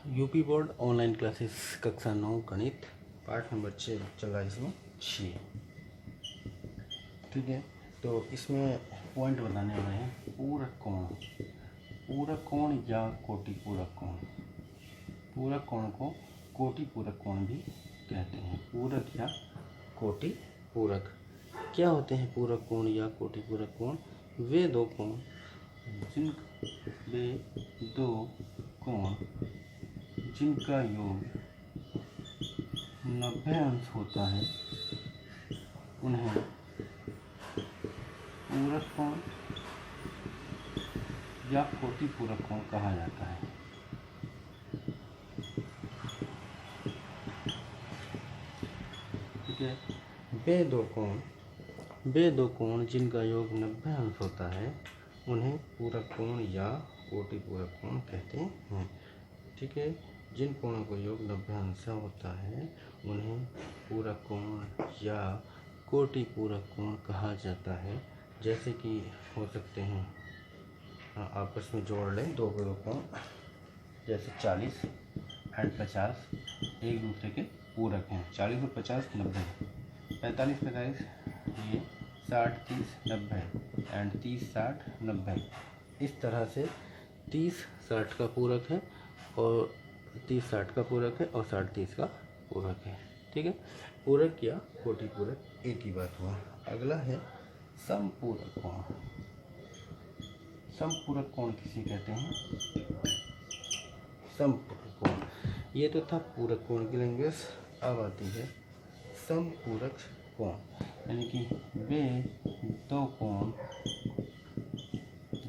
UP board online classes कक्षा 9 गणित पाठ नंबर 6 चल रहा है इसमें 6। ठीक है, तो इसमें पॉइंट बताने वाले हैं। पूरक कोण या कोटि पूरक कोण। पूरक कोण को कोटि पूरक कोण भी कहते हैं। पूरक या कोटि पूरक क्या होते हैं? पूरक कोण या कोटि पूरक कोण वे दो कोण जिनका योग 90 अंश होता है उन्हें पूरक कोण या कोटि पूरक कोण कहा जाता है। ठीक है, वे दो कोण जिनका योग 90 अंश होता है उन्हें पूरक कोण या कोटि पूरक कोण कहते हैं। ठीक है, जिन कोणों का योग 90 अंश होता है उन्हें पूरक कोण या कोटि पूरक कोण कहा जाता है। जैसे कि हो सकते हैं आपस में जोड़ लें दो कोण, जैसे 40 एंड 50 एक दूसरे के पूरक हैं। 40 और 50 90, 45 ये 60 30 90 एंड 30 60 90। इस तरह से 30 60 का पूरक है और 30 60 का पूरक है और 60 30 का पूरक है। ठीक है, पूरक या कोटि पूरक एक ही बात हुआ। अगला है समपूरक कोण। समपूरक कोण किसे कहते हैं? समपूरक कोण, ये तो था पूरक कोण की लैंग्वेज। अब आती है समपूरक कोण, यानी कि वे दो कोण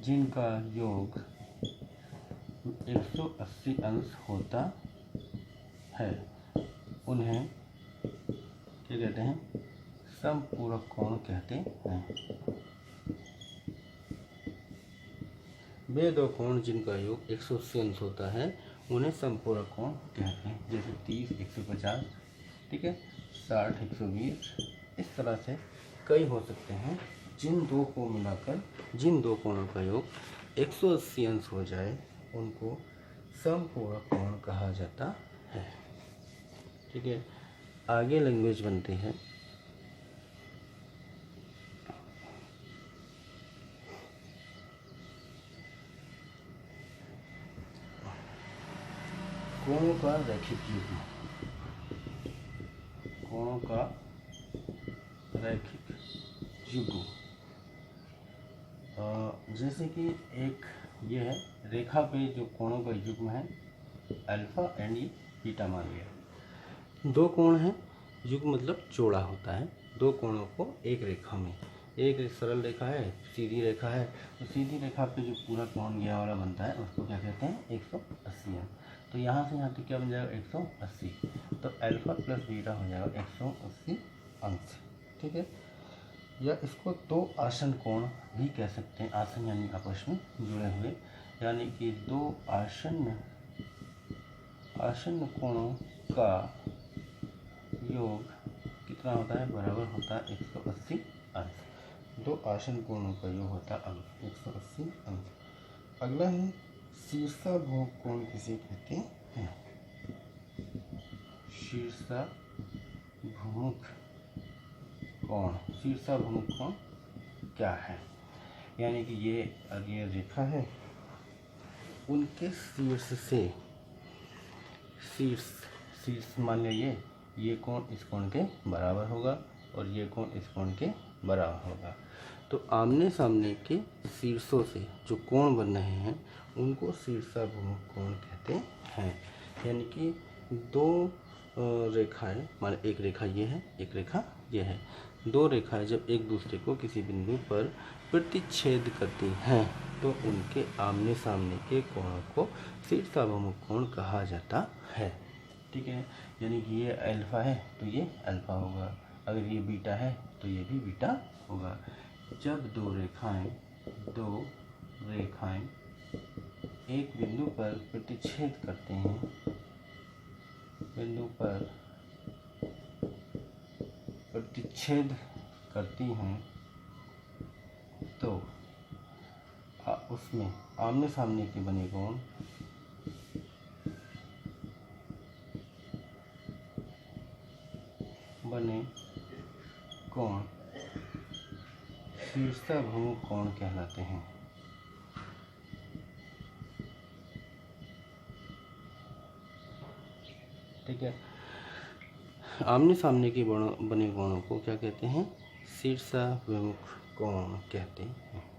जिनका योग 180 अंश होता है उन्हें क्या कहते हैं? समपूरक कोण कहते हैं। वे दो कोण जिनका योग 180 अंश होता है उन्हें समपूरक कोण कहते हैं। जैसे 30 150, ठीक है, 60 120। इस तरह से कई हो सकते हैं। जिन दो को मिलाकर जिन दो कोणों का योग 180 अंश हो जाए उनको समपूरक कोण कहा जाता है। ठीक है, आगे लैंग्वेज बनती है कोणों का रैखिक युग्म। कोणों का रैखिक युग्म, जैसे कि एक ये है रेखा पे जो कोणों का युग्म है अल्फा एंड ये बीटा मान लिया। दो कोण हैं, युग्म मतलब जोड़ा होता है दो कोणों को एक रेखा में। एक सरल रेखा है, सीधी रेखा है, तो सीधी रेखा पे जो पूरा कोण ये वाला बनता है उसको क्या कहते हैं? 180 है। तो यहाँ से यहाँ तक क्या बन जाएगा? 180। तो अल्फा प्लस बीटा हो जाएगा 180 अंश। ठीक है, या इसको दो आसन कोण भी कह सकते हैं। आसन यानी आपस में जुड़े हुए, यानी कि दो आसन कोणों का योग कितना होता है? बराबर होता है 180 अंश। दो आसन कोणों का योग होता है 180 अंश। अगला है शीर्षाभिमुख कोण किसे कहते हैं? शीर्षाभिमुख कोण क्या है? यानी कि ये रेखा है, उनके शीर्ष मान लिया ये कोण इस कोण के बराबर होगा और ये कोण इस कोण के बराबर होगा। तो आमने सामने के शीर्षों से जो कोण बन रहे हैं उनको शीर्षाभिमुख कोण कहते हैं। यानी कि दो रेखाएं, मान एक रेखा ये है एक रेखा ये है, दो रेखाएं जब एक दूसरे को किसी बिंदु पर प्रतिच्छेद करती हैं तो उनके आमने सामने के कोणों को शीर्षाभिमुख कोण कहा जाता है। ठीक है, यानी कि ये अल्फा है तो ये अल्फा होगा, अगर ये बीटा है तो ये भी बीटा होगा। जब दो रेखाएं एक बिंदु पर प्रतिच्छेद करते हैं, तो उसमें आमने सामने के बने कोण बने कोण शीर्षाभिमुख कोण कहलाते हैं। ठीक है, आमने सामने के बने कोणों को क्या कहते हैं? शीर्षाभिमुख कोण कहते हैं।